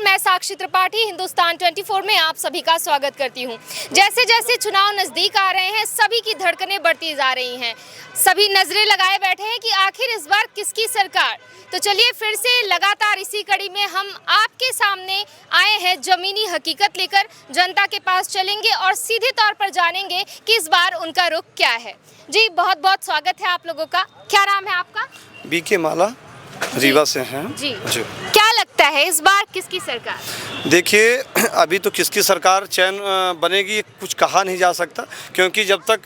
मैं साक्षी त्रिपाठी हिंदुस्तान 24 में आप सभी का स्वागत करती हूं। जैसे जैसे चुनाव नजदीक आ रहे हैं, सभी की धड़कनें बढ़ती जा रही हैं। सभी नजरें लगाए बैठे हैं कि आखिर इस बार किसकी सरकार। तो चलिए फिर से लगातार इसी कड़ी में हम आपके सामने आए हैं, जमीनी हकीकत लेकर जनता के पास चलेंगे और सीधे तौर पर जानेंगे कि इस बार उनका रुख क्या है। जी बहुत बहुत स्वागत है आप लोगों का। क्या नाम है आपका? बीके माला, रीवा से हैं जी। क्या लगता है इस बार किसकी सरकार? देखिए, अभी तो किसकी सरकार चयन बनेगी कुछ कहा नहीं जा सकता, क्योंकि जब तक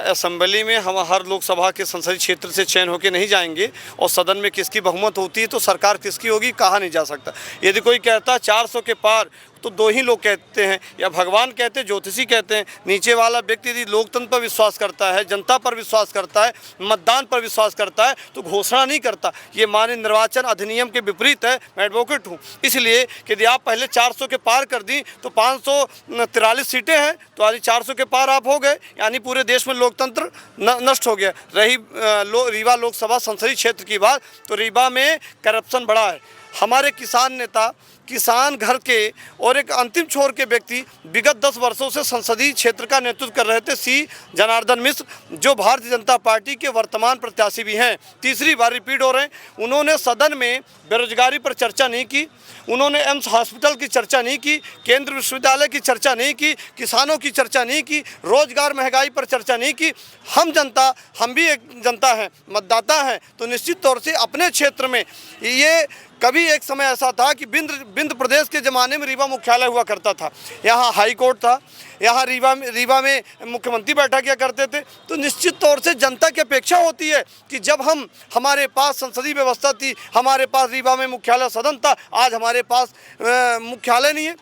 असेंबली में हम हर लोकसभा के संसदीय क्षेत्र से चयन होकर नहीं जाएंगे और सदन में किसकी बहुमत होती है तो सरकार किसकी होगी कहा नहीं जा सकता। यदि कोई कहता 400 के पार तो दो ही लोग कहते हैं, या भगवान कहते हैं, ज्योतिषी कहते हैं। नीचे वाला व्यक्ति यदि लोकतंत्र पर विश्वास करता है, जनता पर विश्वास करता है, मतदान पर विश्वास करता है तो घोषणा नहीं करता। ये माननीय निर्वाचन अधिनियम के विपरीत है। मैं एडवोकेट हूँ, इसलिए कि यदि आप पहले 400 के पार कर दी तो 543 सीटें हैं तो आज 400 के पार आप हो गए, यानी पूरे देश में लोकतंत्र नष्ट हो गया। रही रीवा लोकसभा संसदीय क्षेत्र की बात, तो रीवा में करप्शन बड़ा है। हमारे किसान नेता, किसान घर के और एक अंतिम छोर के व्यक्ति विगत 10 वर्षों से संसदीय क्षेत्र का नेतृत्व कर रहे थे, सी जनार्दन मिश्र, जो भारतीय जनता पार्टी के वर्तमान प्रत्याशी भी हैं। तीसरी बार रिपीट हो रहे हैं। उन्होंने सदन में बेरोजगारी पर चर्चा नहीं की, उन्होंने एम्स हॉस्पिटल की चर्चा नहीं की, केंद्रीय विश्वविद्यालय की चर्चा नहीं की, किसानों की चर्चा नहीं की, रोजगार महंगाई पर चर्चा नहीं की। हम भी एक जनता हैं, मतदाता हैं, तो निश्चित तौर से अपने क्षेत्र में ये कभी एक समय ऐसा था कि बिंद प्रदेश के ज़माने में रीवा मुख्यालय हुआ करता था, यहाँ हाई कोर्ट था, यहाँ रीवा में मुख्यमंत्री बैठा किया करते थे। तो निश्चित तौर से जनता की अपेक्षा होती है कि जब हमारे पास संसदीय व्यवस्था थी, हमारे पास रीवा में मुख्यालय सदन था, आज हमारे पास मुख्यालय नहीं है।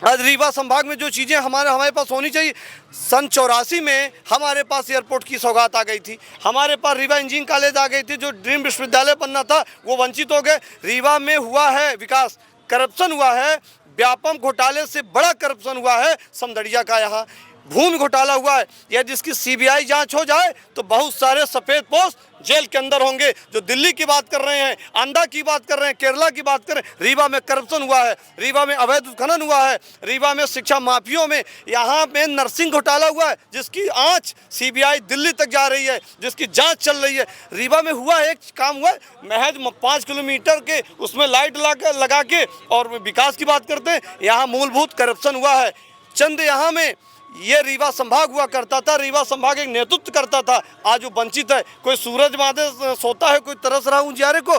आज रीवा संभाग में जो चीज़ें हमारे पास होनी चाहिए, सन 84 में हमारे पास एयरपोर्ट की सौगात आ गई थी, हमारे पास रीवा इंजीनियरिंग कॉलेज आ गई थी, जो ड्रीम विश्वविद्यालय बनना था वो वंचित हो गए। रीवा में हुआ है विकास, करप्शन हुआ है, व्यापम घोटाले से बड़ा करप्शन हुआ है समदड़िया का। यहाँ भूमि घोटाला हुआ है। यदि इसकी सीबीआई जांच हो जाए तो बहुत सारे सफ़ेद पोस्ट जेल के अंदर होंगे। जो दिल्ली की बात कर रहे हैं, आंध्रा की बात कर रहे हैं, केरला की बात कर रहे हैं, रीवा में करप्शन हुआ है, रीवा में अवैध उत्खनन हुआ है, रीवा में शिक्षा माफियों में, यहाँ में नर्सिंग घोटाला हुआ है, जिसकी आंच सीबीआई दिल्ली तक जा रही है, जिसकी जांच चल रही है। रीवा में हुआ है, एक काम हुआ है, महज 5 किलोमीटर के उसमें लाइट लगा के और विकास की बात करते हैं। यहाँ मूलभूत करप्शन हुआ है। चंद यहाँ में ये रीवा संभाग हुआ करता था, रीवा संभाग एक नेतृत्व करता था, आज वो वंचित है। कोई सूरज मादे सोता है, कोई तरस रहा उजियारे को।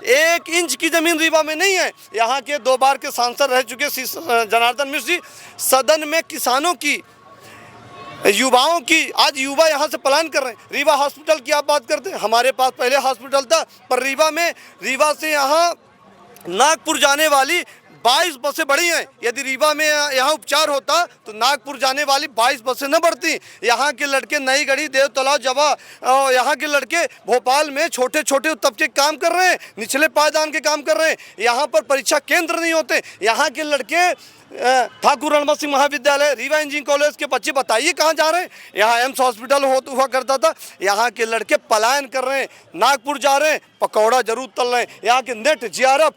1 इंच की जमीन रीवा में नहीं है। यहाँ के 2 बार के सांसद रह चुके जनार्दन मिश्र जी, सदन में किसानों की, युवाओं की, आज युवा यहाँ से पलायन कर रहे हैं। रीवा हॉस्पिटल की आप बात करते हैं, हमारे पास पहले हॉस्पिटल था, पर रीवा से यहाँ नागपुर जाने वाली 22 बसें बढ़ी हैं। यदि रीवा में यहाँ उपचार होता तो नागपुर जाने वाली 22 बसें न बढ़ती। यहाँ के लड़के नई गढ़ी, देवतलाव, जवा, यहाँ के लड़के भोपाल में छोटे छोटे तबके काम कर रहे हैं, निचले पायदान के काम कर रहे हैं। यहाँ पर परीक्षा केंद्र नहीं होते। यहाँ के लड़के ठाकुर रणमत सिंह महाविद्यालय, रीवा इंजीनियरिंग कॉलेज के बच्चे बताइए कहाँ जा रहे हैं। यहाँ एम्स हॉस्पिटल हुआ करता था, यहाँ के लड़के पलायन कर रहे हैं, नागपुर जा रहे हैं, पकौड़ा जरूर तल रहे हैं। यहाँ के नेट, जेआरएफ,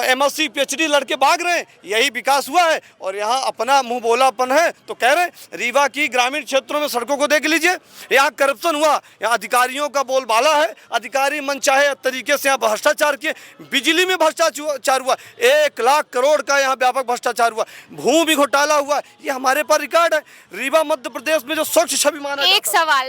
एमएससी, पीएचडी लड़के भाग रहे हैं। यही विकास हुआ है। और यहाँ अपना मुंह बोलापन है तो कह रहे हैं। रीवा की ग्रामीण क्षेत्रों में सड़कों को देख लीजिए, यहाँ करप्शन हुआ, यहाँ अधिकारियों का बोलबाला है, अधिकारी मनचाहे तरीके से यहाँ भ्रष्टाचार किए। बिजली में भ्रष्टाचार हुआ, 1 लाख करोड़ का यहाँ व्यापक भ्रष्टाचार हुआ, भूमि घोटाला हुआ। ये हमारे पास रिकॉर्ड है। रीवा मध्य प्रदेश में जो स्वच्छ छवि माना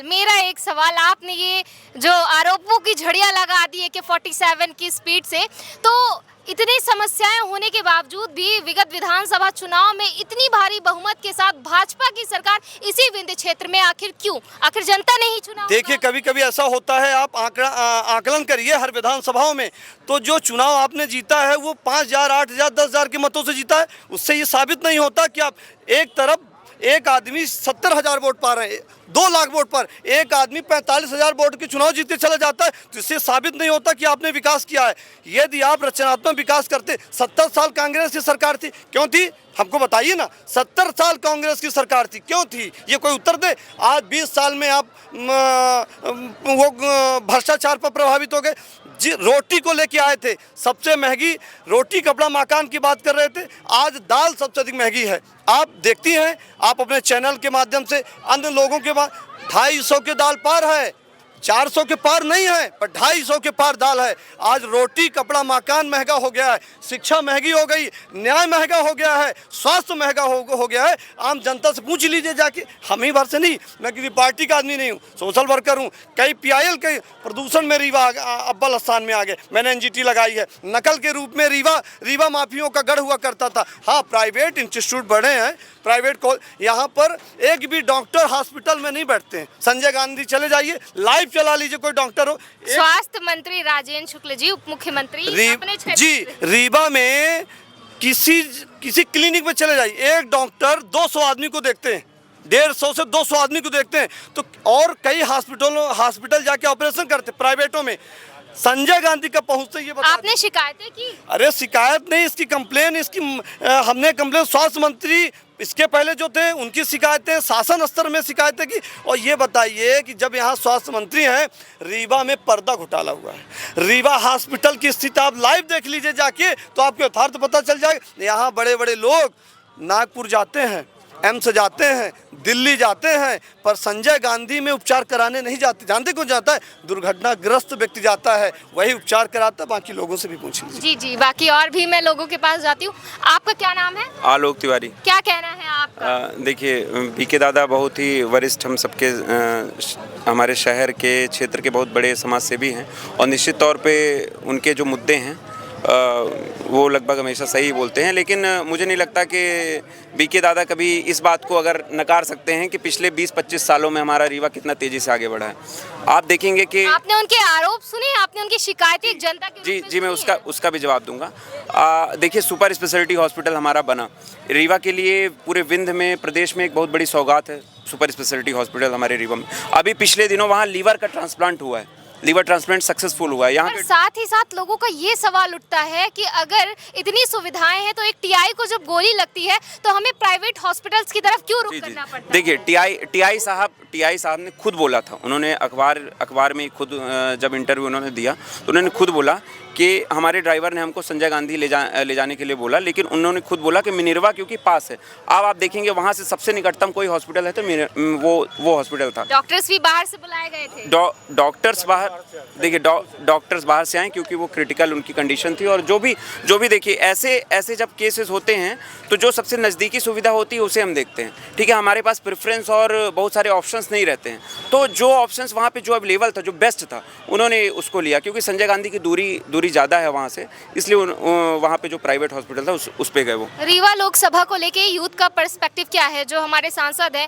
मेरा एक सवाल, आपने ये जो आरोपों की झड़ियां लगा दी है कि 47 की स्पीड से, तो इतनी समस्याएं होने के बावजूद भी विगत विधानसभा चुनाव में इतनी भारी बहुमत के साथ भाजपा की सरकार इसी विंध्य क्षेत्र में आखिर क्यों? आखिर जनता ने ही चुना? देखिए, कभी कभी ऐसा होता है, आप आकलन करिए हर विधानसभाओं में, तो जो चुनाव आपने जीता है वो 5,000, 8,000, 10,000 के मतों से जीता है। उससे ये साबित नहीं होता कि आप एक तरफ एक आदमी 70,000 वोट पा रहे हैं, 2 लाख वोट पर, एक आदमी 45,000 वोट के चुनाव जीत के चला जाता है, तो इससे साबित नहीं होता कि आपने विकास किया है। यदि आप रचनात्मक विकास करते, 70 साल कांग्रेस की सरकार थी, क्यों थी? हमको बताइए ना। 70 साल कांग्रेस की सरकार थी, क्यों थी? ये कोई उत्तर दे। आज 20 साल में आप वो भ्रष्टाचार पर प्रभावित हो गए। रोटी को लेके आए थे, सबसे महंगी रोटी कपड़ा मकान की बात कर रहे थे, आज दाल सबसे अधिक महंगी है। आप देखती हैं, आप अपने चैनल के माध्यम से अन्य लोगों के बाद 250 के दाल पार है, 400 के पार नहीं है, पर 250 के पार दाल है। आज रोटी कपड़ा मकान महंगा हो गया है, शिक्षा महंगी हो गई, न्याय महंगा हो गया है, स्वास्थ्य महंगा हो गया है। आम जनता से पूछ लीजिए जाके, हम ही भर से नहीं, मैं किसी पार्टी का आदमी नहीं हूँ, सोशल वर्कर हूँ। कई PIL के प्रदूषण में रीवा अव्वल स्थान में आ गए, मैंने NGT लगाई है। नकल के रूप में रीवा माफियों का गढ़ हुआ करता था। हाँ, प्राइवेट इंस्टीट्यूट बढ़े हैं, प्राइवेट को यहाँ पर एक भी डॉक्टर हॉस्पिटल में नहीं बैठते हैं। संजय गांधी चले जाइए, लाइव चला लीजिए, कोई डॉक्टर हो। स्वास्थ्य मंत्री राजेंद्र शुक्ल जी, उप मुख्यमंत्री जी, रीवा में किसी क्लिनिक में चले जाइए, एक डॉक्टर 200 आदमी को देखते हैं, 150 से 200 आदमी को देखते हैं। तो और कई हॉस्पिटल जाके ऑपरेशन करते प्राइवेटों में। संजय गांधी का पहुंचते ये बता, आपने शिकायतें की? अरे शिकायत नहीं, इसकी कंप्लेन, हमने कंप्लेन स्वास्थ्य मंत्री इसके पहले जो थे उनकी शिकायतें, शासन स्तर में शिकायतें की। और ये बताइए कि जब यहाँ स्वास्थ्य मंत्री हैं, रीवा में पर्दा घोटाला हुआ है। रीवा हॉस्पिटल की स्थिति आप लाइव देख लीजिए जाके, तो आपको यथार्थ पता चल जाएगा। यहाँ बड़े बड़े लोग नागपुर जाते हैं, एम्स जाते हैं, दिल्ली जाते हैं, पर संजय गांधी में उपचार कराने नहीं जाते। जानते कौन जाता है? दुर्घटनाग्रस्त व्यक्ति जाता है, वही उपचार कराता है। बाकी लोगों से भी पूछ लीजिए। जी जी, बाकी और भी मैं लोगों के पास जाती हूँ। आपका क्या नाम है? आलोक तिवारी। क्या कहना है आपका? देखिए, बीके दादा बहुत ही वरिष्ठ, हम सबके हमारे शहर के क्षेत्र के बहुत बड़े समाज सेवी हैं, और निश्चित तौर पे उनके जो मुद्दे हैं वो लगभग हमेशा सही बोलते हैं। लेकिन मुझे नहीं लगता कि बीके दादा कभी इस बात को अगर नकार सकते हैं कि पिछले 20-25 सालों में हमारा रीवा कितना तेज़ी से आगे बढ़ा है। आप देखेंगे कि आपने उनके आरोप सुने, आपने उनकी शिकायतें जनता के जी मैं उसका भी जवाब दूंगा। देखिए, सुपर स्पेशलिटी हॉस्पिटल हमारा बना, रीवा के लिए पूरे विंध्य में, प्रदेश में एक बहुत बड़ी सौगात है सुपर स्पेशलिटी हॉस्पिटल हमारे रीवा में। अभी पिछले दिनों वहाँ लीवर का ट्रांसप्लांट हुआ है, लीवर ट्रांसप्लांट सक्सेसफुल हुआ है यहाँ पे। साथ ही साथ लोगों का ये सवाल उठता है कि अगर इतनी सुविधाएं हैं तो एक TI को जब गोली लगती है तो हमें प्राइवेट हॉस्पिटल्स की तरफ क्यों रुख करना पड़ता है? देखिए, TI साहब ने खुद बोला था, उन्होंने अखबार में खुद जब इंटरव्यू उन्होंने दिया तो उन्होंने खुद बोला कि हमारे ड्राइवर ने हमको संजय गांधी ले जाने के लिए बोला, लेकिन उन्होंने खुद बोला कि मिनर्वा क्योंकि पास है। अब आप देखेंगे वहाँ से सबसे निकटतम कोई हॉस्पिटल है तो वो हॉस्पिटल था। डॉक्टर्स भी बाहर से बुलाए गए थे। डॉक्टर्स बाहर, देखिए डॉक्टर्स बाहर से आए क्योंकि वो क्रिटिकल उनकी कंडीशन थी। और जो भी देखिए, ऐसे जब केसेस होते हैं तो जो सबसे नज़दीकी सुविधा होती है उसे हम देखते हैं। ठीक है, हमारे पास प्रेफरेंस और बहुत सारे ऑप्शंस नहीं रहते हैं, तो जो ऑप्शंस वहाँ पे जो अवेलेबल था, जो बेस्ट था, उन्होंने उसको लिया। क्योंकि संजय गांधी की दूरी ज़्यादा है वहाँ से, इसलिए वहाँ पे जो प्राइवेट हॉस्पिटल था उस पे गए वो। रीवा लोकसभा को लेके यूथ का पर्सपेक्टिव क्या है? जो हमारे सांसद हैं,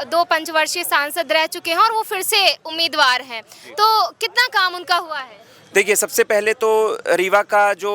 दो पंचवर्षीय सांसद रह चुके हैं और वो फिर से उम्मीदवार हैं, तो कितना काम उनका हुआ है? देखिए, सबसे पहले तो रीवा का जो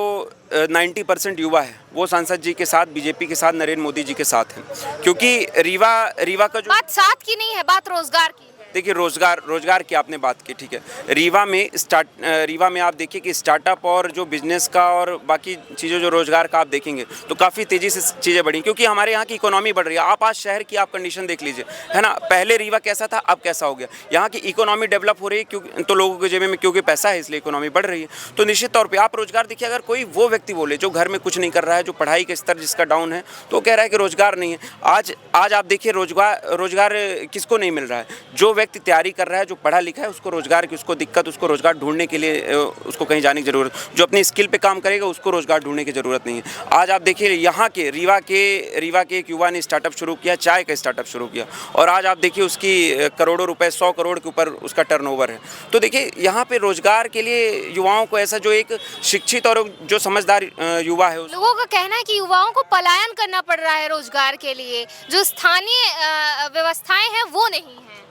90% युवा है वो सांसद जी के साथ, बीजेपी के साथ, नरेंद्र मोदी जी के साथ हैं। क्योंकि रीवा का जो बात साथ की नहीं है, बात रोजगार की है। देखिए, रोजगार की आपने बात की, ठीक है। रीवा में आप देखिए कि स्टार्टअप और जो बिजनेस का और बाकी चीज़ें जो रोजगार का आप देखेंगे तो काफ़ी तेज़ी से चीज़ें बढ़ी, क्योंकि हमारे यहाँ की इकोनॉमी बढ़ रही है। आप आज शहर की आप कंडीशन देख लीजिए, है ना। पहले रीवा कैसा था, अब कैसा हो गया। यहाँ की इकोनॉमी डेवलप हो रही है, क्योंकि तो लोगों के जेब में क्योंकि पैसा है इसलिए इकोनॉमी बढ़ रही है। तो निश्चित तौर पर आप रोजगार देखिए, अगर कोई वो व्यक्ति बोले जो घर में कुछ नहीं कर रहा है, जो पढ़ाई का स्तर जिसका डाउन है, तो कह रहा है कि रोजगार नहीं है। आज आप देखिए, रोजगार किसको नहीं मिल रहा है? जो व्यक्ति तैयारी कर रहा है, जो पढ़ा लिखा है, उसको रोजगार की उसको रोजगार ढूंढने के लिए उसको कहीं जाने की जरूरत, जो अपनी स्किल पे काम करेगा उसको रोजगार ढूंढने की जरूरत नहीं है। आज आप देखिए, यहाँ के रीवा के एक युवा ने स्टार्टअप शुरू किया, चाय का स्टार्टअप शुरू किया, और आज आप देखिए उसकी करोड़ों रुपए, 100 करोड़ के ऊपर उसका टर्नओवर है। तो देखिए, यहाँ पे रोजगार के लिए युवाओं को, ऐसा जो एक शिक्षित और जो समझदार युवा है, लोगों का कहना है कि युवाओं को पलायन करना पड़ रहा है रोजगार के लिए, जो स्थानीय व्यवस्थाएं हैं वो नहीं है।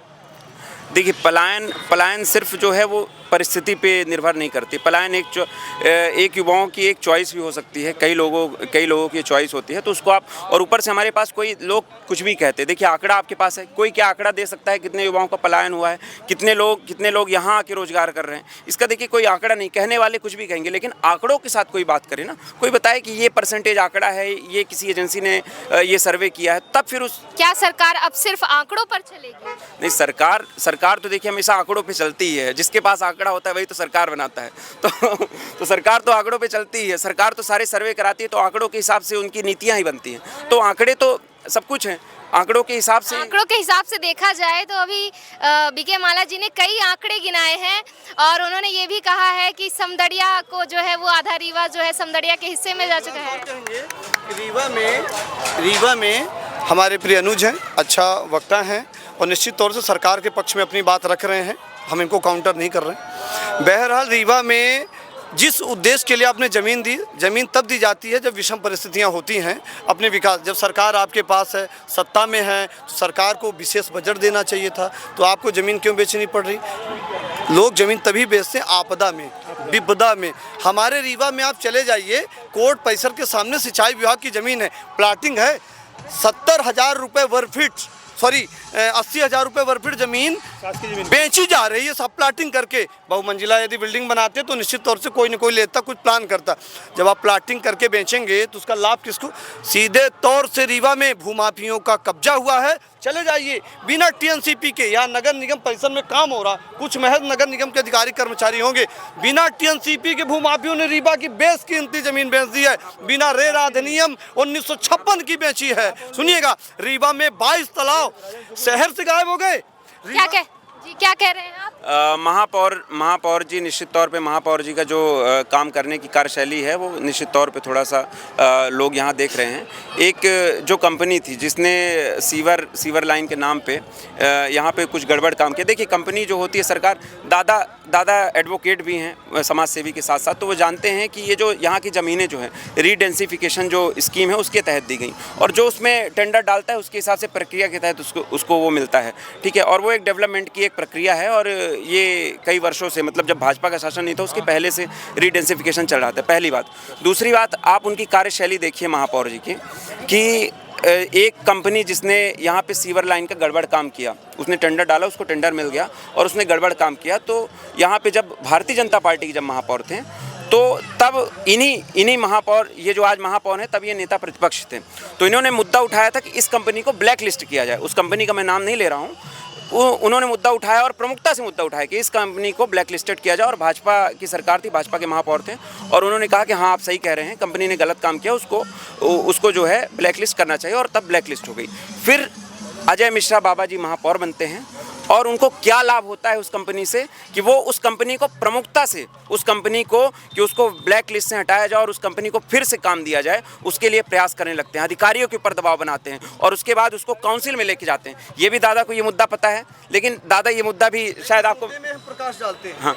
देखिए, पलायन सिर्फ जो है वो परिस्थिति पे निर्भर नहीं करती। पलायन एक युवाओं की एक चॉइस भी हो सकती है, कई लोगों की चॉइस होती है, तो उसको आप, और ऊपर से हमारे पास कोई लोग कुछ भी कहते हैं। देखिए, आंकड़ा आपके पास है, कोई क्या आंकड़ा दे सकता है कितने युवाओं का पलायन हुआ है, कितने लोग यहाँ आके रोजगार कर रहे हैं? इसका देखिए कोई आंकड़ा नहीं, कहने वाले कुछ भी कहेंगे, लेकिन आंकड़ों के साथ कोई बात करे ना, कोई बताए कि ये परसेंटेज आंकड़ा है, ये किसी एजेंसी ने ये सर्वे किया है, तब फिर क्या सरकार अब सिर्फ आंकड़ों पर चलेगी? नहीं, सरकार तो देखिए हमेशा आंकड़ों पे चलती है। जिसके पास आंकड़ा आंकड़ा होता है वही तो सरकार बनाता है। तो सरकार तो आंकड़ों पे चलती ही है, सरकार तो सारे सर्वे कराती है, तो आंकड़ों के हिसाब से उनकी नीतियाँ ही बनती हैं। तो आंकड़े तो सब कुछ हैं, आंकड़ों के हिसाब से। आंकड़ों के हिसाब से देखा जाए तो अभी बीके माला जी ने कई आंकड़े गिनाए हैं और उन्होंने ये भी कहा है कि समदड़िया को जो है वो आधा रीवा जो है समदड़िया के हिस्से में जा चुका है। रीवा में हमारे प्रिय अनुज हैं, अच्छा वक्ता हैं और निश्चित तौर से सरकार के पक्ष में अपनी बात रख रहे हैं, हम इनको काउंटर नहीं कर रहे हैं। बहरहाल रीवा में जिस उद्देश्य के लिए आपने ज़मीन दी, ज़मीन तब दी जाती है जब विषम परिस्थितियां होती हैं अपने विकास। जब सरकार आपके पास है, सत्ता में है, तो सरकार को विशेष बजट देना चाहिए था, तो आपको ज़मीन क्यों बेचनी पड़ रही? लोग ज़मीन तभी बेचते हैं आपदा में, विपदा में। हमारे रीवा में आप चले जाइए, कोर्ट परिसर के सामने सिंचाई विभाग की ज़मीन है, प्लाटिंग है, 70,000 रुपये वर्ग फीट, सॉरी 80,000 रुपये वर्ग फीट ज़मीन बेची जा रही है, सब प्लाटिंग करके। बहुमंजिला यदि बिल्डिंग बनाते तो निश्चित तौर से कोई न कोई लेता, कुछ प्लान करता। जब आप प्लाटिंग करके बेचेंगे तो उसका लाभ किसको? सीधे तौर से रीवा में भूमाफियों का कब्जा हुआ है। चले जाइए, बिना टीएनसीपी के, यहाँ नगर निगम परिसर में काम हो रहा, कुछ महज नगर निगम के अधिकारी कर्मचारी होंगे, बिना टीएनसीपी के भूमाफियों ने रीवा की बेशकीमती जमीन बेच दी है, बिना रेरा अधिनियम 1956 की बेची है। सुनिएगा, रीवा में 22 तालाब शहर से गायब हो गए। क्या कह रहे हैं आप? महापौर जी, निश्चित तौर पे महापौर जी का जो काम करने की कार्यशैली है वो निश्चित तौर पे थोड़ा सा लोग यहाँ देख रहे हैं। एक जो कंपनी थी जिसने सीवर लाइन के नाम पे यहाँ पे कुछ गड़बड़ काम किया। देखिए, कंपनी जो होती है, सरकार, दादा एडवोकेट भी हैं समाज सेवी के साथ साथ, तो वो जानते हैं कि ये जो यहाँ की ज़मीनें जो है रीडेंसिफिकेशन जो स्कीम है उसके तहत दी गई, और जो उसमें टेंडर डालता है उसके हिसाब से प्रक्रिया के तहत उसको वो मिलता है, ठीक है। और वो एक डेवलपमेंट की एक प्रक्रिया है, और ये कई वर्षों से, मतलब जब भाजपा का शासन नहीं था उसके पहले से रीडेंसिफिकेशन चल रहा था, पहली बात। दूसरी बात, आप उनकी कार्यशैली देखिए महापौर जी की, कि एक कंपनी जिसने यहाँ पे सीवर लाइन का गड़बड़ काम किया, उसने टेंडर डाला, उसको टेंडर मिल गया और उसने गड़बड़ काम किया, तो यहाँ पे जब भारतीय जनता पार्टी के जब महापौर थे तो तब इन्हीं महापौर, ये जो आज महापौर हैं, तब ये नेता प्रतिपक्ष थे, तो इन्होंने मुद्दा उठाया था कि इस कंपनी को ब्लैक लिस्ट किया जाए। उस कंपनी का मैं नाम नहीं ले रहा हूँ, उन्होंने मुद्दा उठाया और प्रमुखता से मुद्दा उठाया कि इस कंपनी को ब्लैक लिस्टेड किया जाए, और भाजपा की सरकार थी, भाजपा के महापौर थे, और उन्होंने कहा कि हाँ आप सही कह रहे हैं, कंपनी ने गलत काम किया, उसको जो है ब्लैक लिस्ट करना चाहिए, और तब ब्लैक लिस्ट हो गई। फिर अजय मिश्रा बाबा जी महापौर बनते हैं, और उनको क्या लाभ होता है उस कंपनी से कि वो उस कंपनी को प्रमुखता से, उस कंपनी को कि उसको ब्लैक लिस्ट से हटाया जाए और उस कंपनी को फिर से काम दिया जाए, उसके लिए प्रयास करने लगते हैं, अधिकारियों के ऊपर दबाव बनाते हैं, और उसके बाद उसको काउंसिल में लेके जाते हैं। ये भी दादा को ये मुद्दा पता है, लेकिन दादा ये मुद्दा भी शायद आपको प्रकाश डालते हैं। हाँ,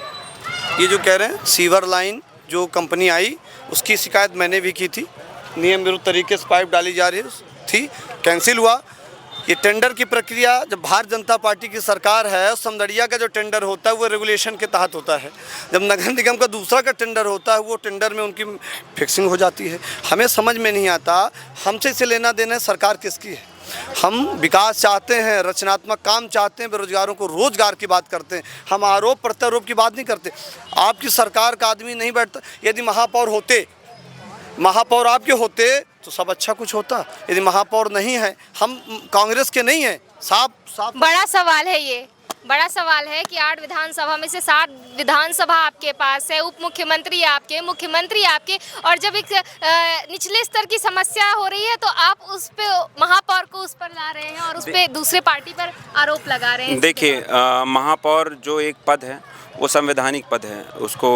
ये जो कह रहे हैं सीवर लाइन जो कंपनी आई, उसकी शिकायत मैंने भी की थी, नियम विरुद्ध तरीके से पाइप डाली जा रही थी, कैंसिल हुआ। ये टेंडर की प्रक्रिया, जब भारतीय जनता पार्टी की सरकार है, समदड़िया का जो टेंडर होता है वो रेगुलेशन के तहत होता है। जब नगर निगम का दूसरा का टेंडर होता है, वो टेंडर में उनकी फिक्सिंग हो जाती है। हमें समझ में नहीं आता, हमसे इसे लेना देना है सरकार किसकी है? हम विकास चाहते हैं, रचनात्मक काम चाहते हैं, बेरोजगारों को रोजगार की बात करते हैं, हम आरोप प्रत्यारोप की बात नहीं करते। आपकी सरकार का आदमी नहीं बैठता। यदि महापौर आपके होते तो सब अच्छा कुछ होता। यदि महापौर नहीं है, हम कांग्रेस के नहीं हैं, साफ बड़ा सवाल है ये, बड़ा सवाल है कि 8 विधानसभा में से 7 विधानसभा आपके पास है, उप मुख्यमंत्री आपके, मुख्यमंत्री आपके, और जब एक निचले स्तर की समस्या हो रही है तो आप उस पे महापौर को उस पर ला रहे हैं और उस पे दूसरे पार्टी पर आरोप लगा रहे हैं। देखिए, महापौर जो एक पद है वो संवैधानिक पद है, उसको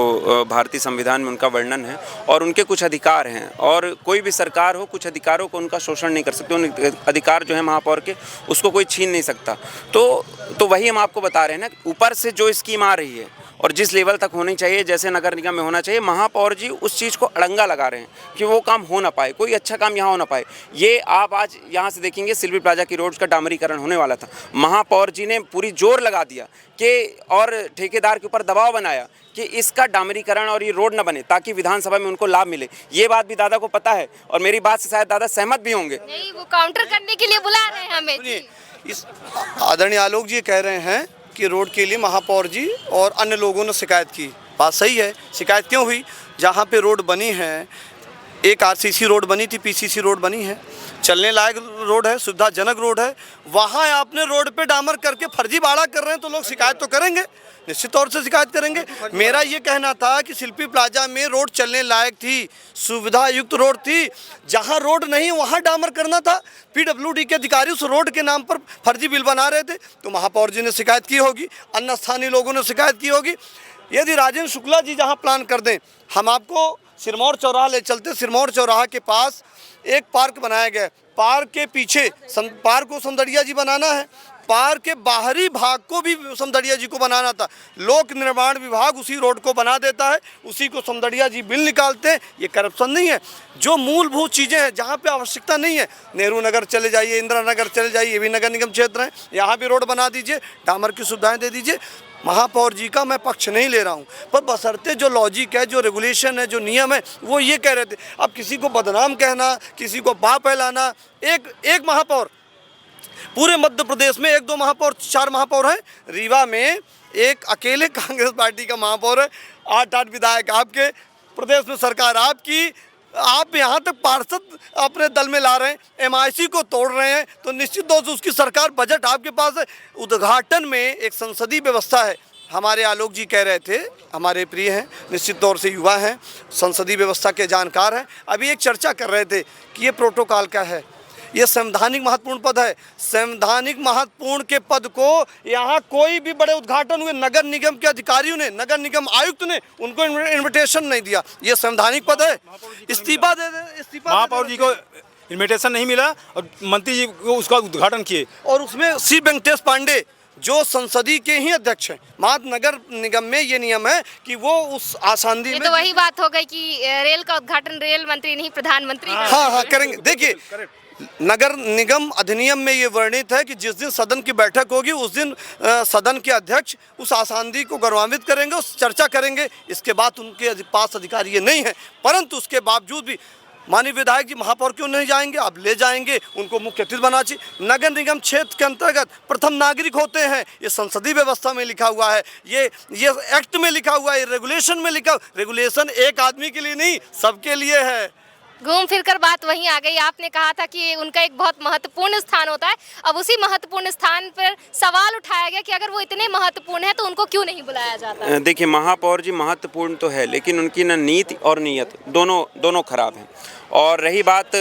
भारतीय संविधान में उनका वर्णन है, और उनके कुछ अधिकार हैं, और कोई भी सरकार हो कुछ अधिकारों को उनका शोषण नहीं कर सकते। उन अधिकार जो है महापौर के, उसको कोई छीन नहीं सकता। तो वही हम आपको बता रहे हैं ना, ऊपर से जो स्कीम आ रही है और जिस लेवल तक होनी चाहिए, जैसे नगर निगम में होना चाहिए, महापौर जी उस चीज़ को अड़ंगा लगा रहे हैं कि वो काम हो ना पाए, कोई अच्छा काम यहाँ हो ना पाए। ये आप आज यहाँ से देखेंगे, सिल्वी प्लाजा की रोड का डामरीकरण होने वाला था, महापौर जी ने पूरी जोर लगा दिया कि, और ठेकेदार के ऊपर दबाव बनाया कि इसका डामरीकरण और ये रोड ना बने, ताकि विधानसभा में उनको लाभ मिले। ये बात भी दादा को पता है, और मेरी बात से शायद दादा सहमत भी होंगे। नहीं, वो काउंटर करने के लिए बुला रहे हैं हमें। इस आदरणीय आलोक जी कह रहे हैं कि रोड के लिए महापौर जी और अन्य लोगों ने शिकायत की। बात सही है, शिकायत क्यों हुई? जहाँ पे रोड बनी है, एक आरसीसी रोड बनी थी, पीसीसी रोड बनी है, चलने लायक रोड है, सुविधाजनक रोड है, वहाँ आपने रोड पे डामर करके फर्जी भाड़ा कर रहे हैं, तो लोग शिकायत तो करेंगे। निश्चित तौर से शिकायत करेंगे। मेरा ये कहना था कि शिल्पी प्लाजा में रोड चलने लायक थी, सुविधा युक्त रोड थी, जहाँ रोड नहीं वहाँ डामर करना था। PWD के अधिकारी उस रोड के नाम पर फर्जी बिल बना रहे थे, तो महापौर जी ने शिकायत की होगी, अन्य स्थानीय लोगों ने शिकायत की होगी। यदि राजेंद्र शुक्ला जी जहाँ प्लान कर दें, हम आपको सिरमौर चौराहा ले चलते। सिरमौर चौराहा के पास एक पार्क बनाया गया है, पार्क के पीछे पार्क को समदड़िया जी बनाना है, पार्क के बाहरी भाग को भी समदड़िया जी को बनाना था। लोक निर्माण विभाग उसी रोड को बना देता है, उसी को समदड़िया जी बिल निकालते हैं। ये करप्शन नहीं है? जो मूलभूत चीज़ें हैं जहाँ पे आवश्यकता नहीं है, नेहरू नगर चले जाइए, इंदिरा नगर चले जाइए, ये भी नगर निगम क्षेत्र हैं, यहाँ भी रोड बना दीजिए, डामर की सुविधाएँ दे दीजिए। महापौर जी का मैं पक्ष नहीं ले रहा हूँ, पर बशर्ते जो लॉजिक है, जो रेगुलेशन है, जो नियम है, वो ये कह रहे थे। अब किसी को बदनाम कहना, किसी को बाह फैलाना, एक महापौर पूरे मध्य प्रदेश में 1-2 महापौर, 4 महापौर हैं। रीवा में एक अकेले कांग्रेस पार्टी का महापौर है, 8 विधायक आपके, प्रदेश में सरकार आपकी, आप यहाँ तक पार्षद अपने दल में ला रहे हैं, MIC को तोड़ रहे हैं, तो निश्चित तौर से उसकी सरकार, बजट आपके पास है। उद्घाटन में एक संसदीय व्यवस्था है, हमारे आलोक जी कह रहे थे, हमारे प्रिय हैं, निश्चित तौर से युवा हैं, संसदीय व्यवस्था के जानकार हैं। अभी एक चर्चा कर रहे थे कि ये प्रोटोकॉल का है, ये संवैधानिक महत्वपूर्ण पद है। संवैधानिक महत्वपूर्ण के पद को यहाँ कोई भी बड़े उद्घाटन हुए, नगर निगम के अधिकारियों ने, नगर निगम आयुक्त ने उनको इन्विटेशन नहीं दिया। ये संवैधानिक पद है, इस्तीफा दे दे, इस्तीफा। महापौर जी को इन्विटेशन नहीं मिला और मंत्री जी को उसका उद्घाटन किए, और उसमें सी वेंकटेश पांडे जो संसदीय के ही अध्यक्ष हैं। महानगर निगम में ये नियम है कि वो उस आसानी में, तो वही बात हो गई कि रेल का उद्घाटन रेल मंत्री नहीं प्रधानमंत्री। हाँ करेंगे। देखिए, नगर निगम अधिनियम में ये वर्णित है कि जिस दिन सदन की बैठक होगी उस दिन सदन के अध्यक्ष उस आसानी को गौरवान्वित करेंगे, उस चर्चा करेंगे। इसके बाद उनके पास अधिकार ये नहीं है, परंतु उसके बावजूद भी माननीय विधायक जी महापौर क्यों नहीं जाएंगे? अब ले जाएंगे, उनको मुख्य अतिथि बना चाहिए। नगर निगम क्षेत्र के अंतर्गत प्रथम नागरिक होते हैं, ये संसदीय व्यवस्था में लिखा हुआ है, ये एक्ट में लिखा हुआ है, रेगुलेशन में लिखा। रेगुलेशन एक आदमी के लिए नहीं, सबके लिए है। घूम फिरकर बात वहीं आ गई। आपने कहा था कि उनका एक बहुत महत्वपूर्ण स्थान होता है, अब उसी महत्वपूर्ण स्थान पर सवाल उठाया गया कि अगर वो इतने महत्वपूर्ण है तो उनको क्यों नहीं बुलाया जाता? देखिए, महापौर जी महत्वपूर्ण तो है, लेकिन उनकी ना नीति और नीयत दोनों खराब हैं। और रही बात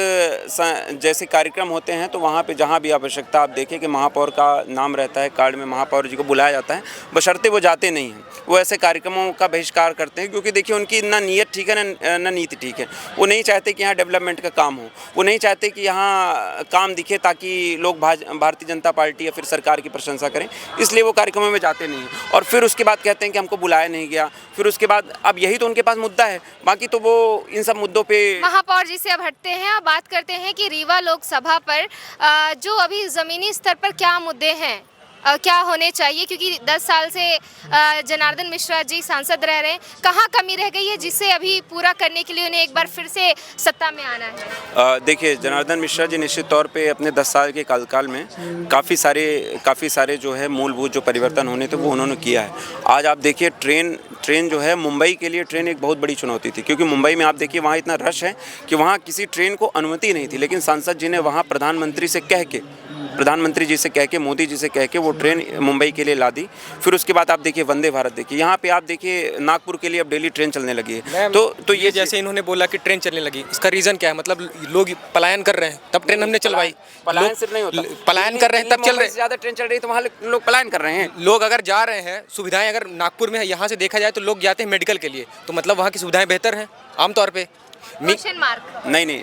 जैसे कार्यक्रम होते हैं तो वहाँ पे जहाँ भी आवश्यकता आप देखें कि महापौर का नाम रहता है, कार्ड में महापौर जी को बुलाया जाता है, बशर्ते वो जाते नहीं हैं, वो ऐसे कार्यक्रमों का बहिष्कार करते हैं, क्योंकि देखिए उनकी ना नीयत ठीक है ना नीति ठीक है। वो नहीं चाहते कि यहाँ डेवलपमेंट का काम हो, वो नहीं चाहते कि यहाँ काम दिखे ताकि लोग भारतीय जनता पार्टी या फिर सरकार की प्रशंसा करें, इसलिए वो कार्यक्रमों में जाते नहीं हैं। और फिर उसके बाद कहते हैं कि हमको बुलाया नहीं गया। फिर उसके बाद अब यही तो उनके पास मुद्दा है, बाकी तो वो इन सब मुद्दों पर। महापौर जी से अब हटते हैं, अब बात करते हैं कि रीवा लोकसभा पर जो अभी ज़मीनी स्तर पर क्या मुद्दे हैं, क्या होने चाहिए, क्योंकि 10 साल से जनार्दन मिश्रा जी सांसद रह रहे हैं, कहाँ कमी रह गई है जिसे अभी पूरा करने के लिए उन्हें एक बार फिर से सत्ता में आना है? देखिए, जनार्दन मिश्रा जी निश्चित तौर पे अपने 10 साल के कार्यकाल में काफ़ी सारे जो है मूलभूत जो परिवर्तन होने थे वो उन्होंने किया है। आज आप देखिए, ट्रेन जो है, मुंबई के लिए ट्रेन एक बहुत बड़ी चुनौती थी, क्योंकि मुंबई में आप देखिए वहाँ इतना रश है कि वहाँ किसी ट्रेन को अनुमति नहीं थी, लेकिन सांसद जी ने वहाँ प्रधानमंत्री जी से कह के मोदी जी से कह के वो ट्रेन मुंबई के लिए ला दी। फिर उसके बाद आप देखिए वंदे भारत, देखिए यहाँ पे आप देखिए नागपुर के लिए अब डेली ट्रेन चलने लगी है। तो ये जैसे इन्होंने बोला कि ट्रेन चलने लगी, इसका रीज़न क्या है? मतलब लोग पलायन कर रहे हैं, तब ट्रेन हमने चलवाई। पलायन सिर्फ नहीं होता, पलायन कर रहे हैं तब चल रहे हैं। ज़्यादा ट्रेन चल रही है तो वहाँ लोग पलायन कर रहे हैं। लोग अगर जा रहे हैं, सुविधाएं अगर नागपुर में यहाँ से देखा जाए तो लोग जाते हैं मेडिकल के लिए, तो मतलब वहाँ की सुविधाएं बेहतर हैं आमतौर पर। नहीं,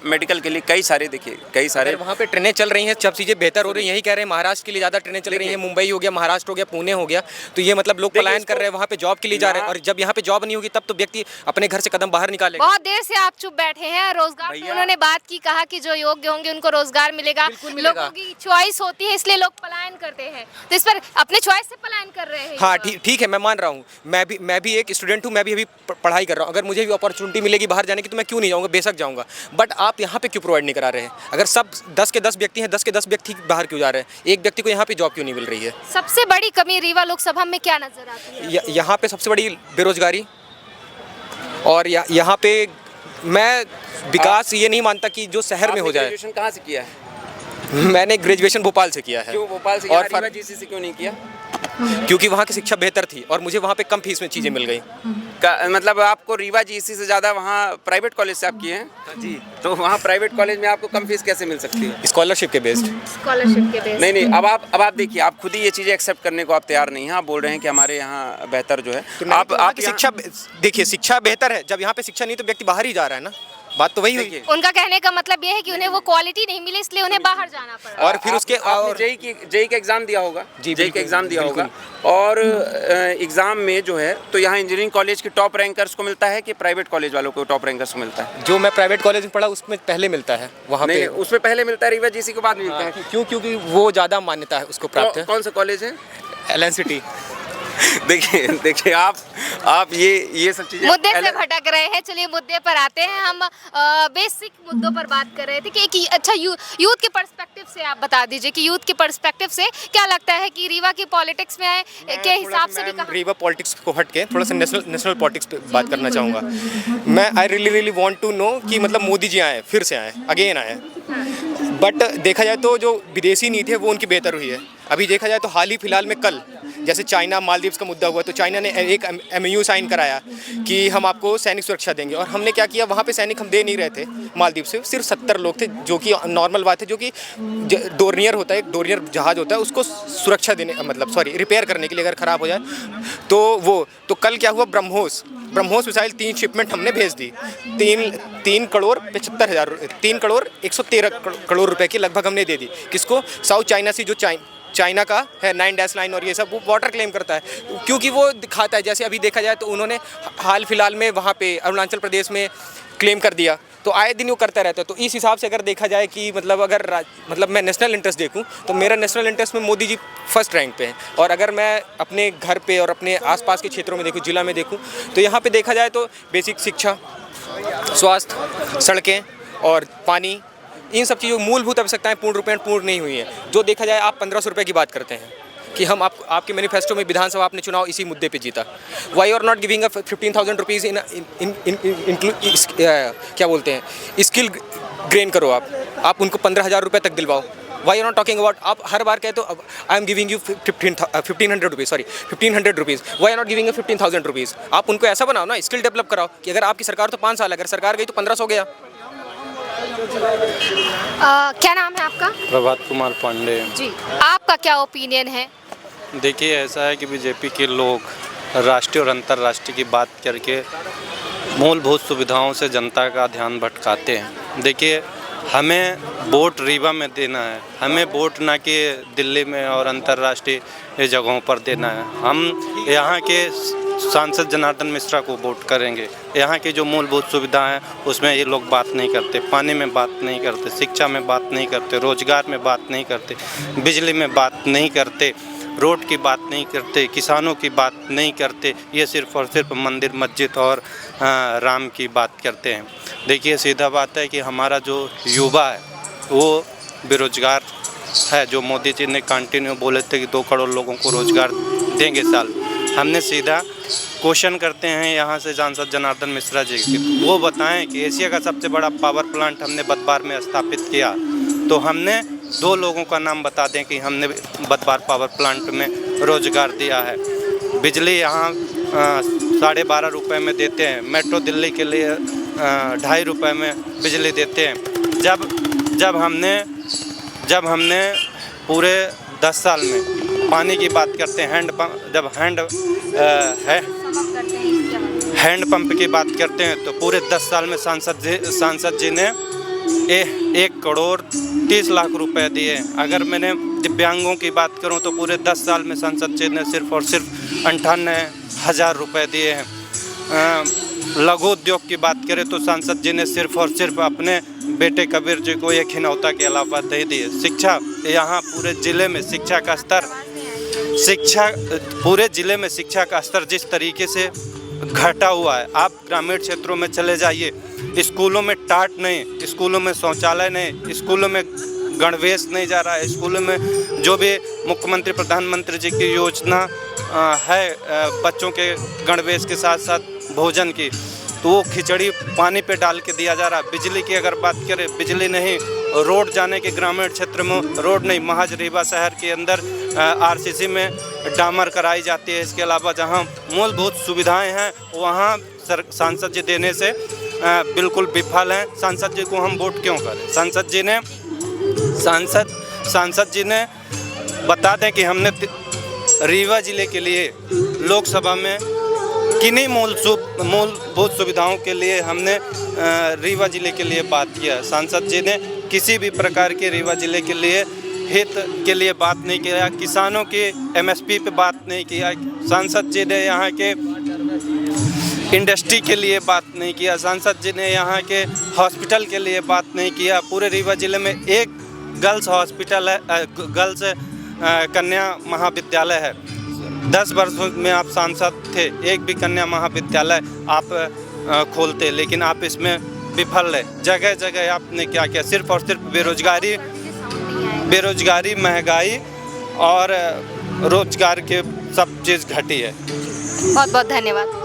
मेडिकल के लिए कई सारे वहाँ पे ट्रेनें चल रही हैं, सब चीज़ें बेहतर हो रही हैं। यही कह रहे हैं महाराष्ट्र के लिए ज़्यादा ट्रेनें चल रही हैं, मुंबई हो गया, महाराष्ट्र हो गया, पुणे हो गया, तो ये मतलब लोग पलायन कर रहे हैं, वहाँ पे जॉब के लिए जा रहे हैं। और जब यहाँ पे जॉब नहीं होगी तब तो व्यक्ति अपने घर से कदम बाहर निकालेगा। बहुत देर से आप चुप बैठे हैं, रोजगार की उन्होंने बात की, कहा कि जो योग्य होंगे उनको रोजगार मिलेगा, लोगों की चॉइस होती है इसलिए लोग पलायन करते हैं, तो इस पर अपने चॉइस से पलायन कर रहे हैं। हाँ ठीक है, मैं मान रहा हूँ, मैं भी एक स्टूडेंट हूँ, मैं भी अभी पढ़ाई कर रहा हूँ। अगर मुझे भी अपॉर्चुनिटी मिलेगी बाहर जाने की तो मैं क्यों नहीं जाऊँगा, बेशक जाऊंगा। बट आप यहाँ पे क्यों प्रोवाइड नहीं करा रहे हैं? अगर सब 10 के 10 व्यक्ति हैं, 10 के 10 व्यक्ति बाहर क्यों जा रहे हैं? एक व्यक्ति को यहाँ पे जॉब क्यों नहीं मिल रही है? सबसे बड़ी कमी रीवा लोकसभा में क्या नजर आती है? यहाँ पे सबसे बड़ी बेरोजगारी, और यहाँ पे मैं विकास ये नहीं मानता कि जो शहर में हो जाए। ग्रेजुएशन कहाँ से किया है? मैंने ग्रेजुएशन भोपाल से किया है। क्यों भोपाल से? और रीवा जीसी से क्यों नहीं किया? क्योंकि वहाँ की शिक्षा बेहतर थी और मुझे वहाँ पे कम फीस में चीज़ें मिल गई। मतलब आपको रीवा जीसी से ज़्यादा वहाँ प्राइवेट कॉलेज से आप किए हैं जी। तो वहाँ प्राइवेट कॉलेज में आपको कम फीस कैसे मिल सकती है? स्कॉलरशिप के बेस्ड। स्कॉलरशिप के बेस नहीं अब आप देखिए, आप खुद ही ये चीज़ें एक्सेप्ट करने को आप तैयार नहीं हैं। आप बोल रहे हैं कि हमारे यहाँ बेहतर जो है आप शिक्षा देखिए, शिक्षा बेहतर है। जब यहाँ पे शिक्षा नहीं तो व्यक्ति बाहर ही जा रहा है ना, बात तो वही हुई। उनका कहने का मतलब ये है कि उन्हें वो क्वालिटी नहीं मिली इसलिए उन्हें बाहर जाना पड़ा। और फिर उसके और जेई का एग्जाम दिया होगा। जी, जेई का बिल्कुल, एग्जाम दिया बिल्कुल। होगा और एग्जाम में जो है तो यहाँ इंजीनियरिंग कॉलेज के टॉप रैंकर्स को मिलता है कि प्राइवेट कॉलेज वालों को टॉप रैंकर्स को मिलता है? जो मैं प्राइवेट कॉलेज में पढ़ा उसमें पहले मिलता है वहाँ नहीं, पे। उसमें पहले मिलता है, रीवा जीसी के बाद मिलता है। क्योंकि वो ज़्यादा मान्यता है उसको प्राप्त है। कौन सा कॉलेज है? LNCT। देखिए आप ये सब चीजें मुद्दे से भटक रहे हैं। चलिए मुद्दे पर आते हैं। हम बेसिक मुद्दों पर बात कर रहे थे कि एक अच्छा यूथ के पर्सपेक्टिव से आप बता दीजिए कि यूथ के पर्सपेक्टिव से क्या लगता है कि रीवा की पॉलिटिक्स में के हिसाब से भी कहाँ रीवा पॉलिटिक्स को हट के थोड़ा सा नेशनल पॉलिटिक्स पे बात करना चाहूँगा मैं। I really want to know कि मतलब मोदी जी आए, फिर से आए, अगेन आए। बट देखा जाए तो जो विदेशी नीति है वो उनकी बेहतर हुई है। अभी देखा जाए तो हाल ही फिलहाल में कल जैसे चाइना मालदीव्स का मुद्दा हुआ तो चाइना ने एक MOU साइन कराया कि हम आपको सैनिक सुरक्षा देंगे। और हमने क्या किया, वहाँ पे सैनिक हम दे नहीं रहे थे मालदीव से, सिर्फ 70 लोग थे, जो कि नॉर्मल बात है। जो कि डोर्नियर होता है, एक डोर्नियर जहाज़ होता है, उसको सुरक्षा देने मतलब रिपेयर करने के लिए अगर ख़राब हो जाए तो वो। तो कल क्या हुआ, ब्रह्मोस मिसाइल 3 शिपमेंट हमने भेज दी। 3 करोड़ 113 करोड़ रुपए की लगभग हमने दे दी। किसको? साउथ चाइना सी, जो चाइना का है 9-9 और ये सब, वो वाटर क्लेम करता है क्योंकि वो दिखाता है। जैसे अभी देखा जाए तो उन्होंने हाल फिलहाल में वहाँ पे अरुणाचल प्रदेश में क्लेम कर दिया, तो आए दिन वो करता रहता है। तो इस हिसाब से अगर देखा जाए कि मतलब मैं नेशनल इंटरेस्ट देखूं तो मेरा नेशनल इंटरेस्ट में मोदी जी फर्स्ट रैंक पे हैं। और अगर मैं अपने घर पे और अपने आसपास के क्षेत्रों में देखूं, जिला में देखूं, तो यहाँ पे देखा जाए तो बेसिक शिक्षा, स्वास्थ्य, सड़कें और पानी, इन सब चीज़ों मूलभूत आवश्यकताएं पूर्ण रूपेण पूर्ण नहीं हुई हैं। जो देखा जाए, आप 1500 रुपये की बात करते हैं कि हम आपके मैनिफेस्टो में विधानसभा आपने चुनाव इसी मुद्दे पे जीता। Why are not giving 15,000 rupees in क्या बोलते हैं, स्किल ग्रेन करो आप उनको 15,000 रुपये तक दिलवाओ। Why are not talking about, आप हर बार कहते हो I am giving you 1500 rupees, sorry 1500 rupees. Why are not giving 15,000 rupees. आप उनको ऐसा बनाओ ना, स्किल डेवलप कराओ कि अगर आपकी सरकार तो 5 साल, अगर सरकार गई तो 1500 गया। क्या नाम है आपका? प्रभात कुमार पांडे। जी, आपका क्या ओपिनियन है? देखिए, ऐसा है कि बीजेपी के लोग राष्ट्रीय और अंतर्राष्ट्रीय की बात करके मूलभूत सुविधाओं से जनता का ध्यान भटकाते हैं। देखिए, हमें वोट रीवा में देना है, हमें वोट ना कि दिल्ली में और अंतर्राष्ट्रीय जगहों पर देना है। हम यहाँ के सांसद जनार्दन मिश्रा को वोट करेंगे। यहाँ की जो मूलभूत सुविधा हैं उसमें ये लोग बात नहीं करते, पानी में बात नहीं करते, शिक्षा में बात नहीं करते, रोजगार में बात नहीं करते, बिजली में बात नहीं करते, रोड की बात नहीं करते, किसानों की बात नहीं करते। ये सिर्फ और सिर्फ मंदिर, मस्जिद और राम की बात करते हैं। देखिए, सीधा बात है कि हमारा जो युवा है वो बेरोजगार है। जो मोदी जी ने कंटिन्यू बोले थे कि 2 करोड़ लोगों को रोजगार देंगे साल, हमने सीधा क्वेश्चन करते हैं यहाँ से सांसद जनार्दन मिश्रा जी की, वो बताएं कि एशिया का सबसे बड़ा पावर प्लांट हमने बदबार में स्थापित किया, तो हमने 2 लोगों का नाम बता दें कि हमने बदबार पावर प्लांट में रोजगार दिया है। बिजली यहाँ 12.5 रुपये में देते हैं, मेट्रो दिल्ली के लिए 2.5 रुपये में बिजली देते हैं। जब हमने पूरे 10 साल में पानी की बात करते हैं, हैंड पंप की बात करते हैं, तो पूरे 10 साल में सांसद जी ने 1 करोड़ 30 लाख रुपए दिए। अगर मैंने दिव्यांगों की बात करूं तो पूरे 10 साल में सांसद जी ने सिर्फ और सिर्फ 58,000 रुपये दिए हैं। लघु उद्योग की बात करें तो सांसद जी ने सिर्फ और सिर्फ अपने बेटे कबीर जी को 1 हिनौता के अलावा दे दिए। शिक्षा, यहाँ पूरे ज़िले में शिक्षा का स्तर जिस तरीके से घटा हुआ है, आप ग्रामीण क्षेत्रों में चले जाइए, स्कूलों में टाट नहीं, स्कूलों में शौचालय नहीं, स्कूलों में गणवेश नहीं जा रहा है। स्कूलों में जो भी मुख्यमंत्री प्रधानमंत्री जी की योजना है बच्चों के गणवेश के साथ साथ भोजन की, तो वो खिचड़ी पानी पे डाल के दिया जा रहा है। बिजली की अगर बात करें, बिजली नहीं, रोड जाने के ग्रामीण क्षेत्र में रोड नहीं, महज रीवा शहर के अंदर आरसीसी में डामर कराई जाती है। इसके अलावा जहां मूलभूत सुविधाएं हैं वहां सांसद जी देने से बिल्कुल विफल हैं। सांसद जी को हम वोट क्यों करें? सांसद जी ने बता दें कि हमने रीवा जिले के लिए लोकसभा में किन्हीं मूलभूत सुविधाओं के लिए हमने रीवा जिले के लिए बात किया। सांसद जी ने किसी भी प्रकार के रीवा जिले के लिए हित के लिए बात नहीं किया, किसानों की एमएसपी पे बात नहीं किया। सांसद जी ने यहाँ के इंडस्ट्री के लिए बात नहीं किया। सांसद जी ने यहाँ के हॉस्पिटल के लिए बात नहीं किया। पूरे रीवा जिले में एक गर्ल्स हॉस्पिटल है, गर्ल्स कन्या महाविद्यालय है। 10 वर्षों में आप सांसद थे, एक भी कन्या महाविद्यालय आप खोलते, लेकिन आप इसमें विफल रहे। जगह जगह आपने क्या किया? सिर्फ और सिर्फ बेरोजगारी, महंगाई और रोजगार के सब चीज़ घटी है। बहुत बहुत धन्यवाद।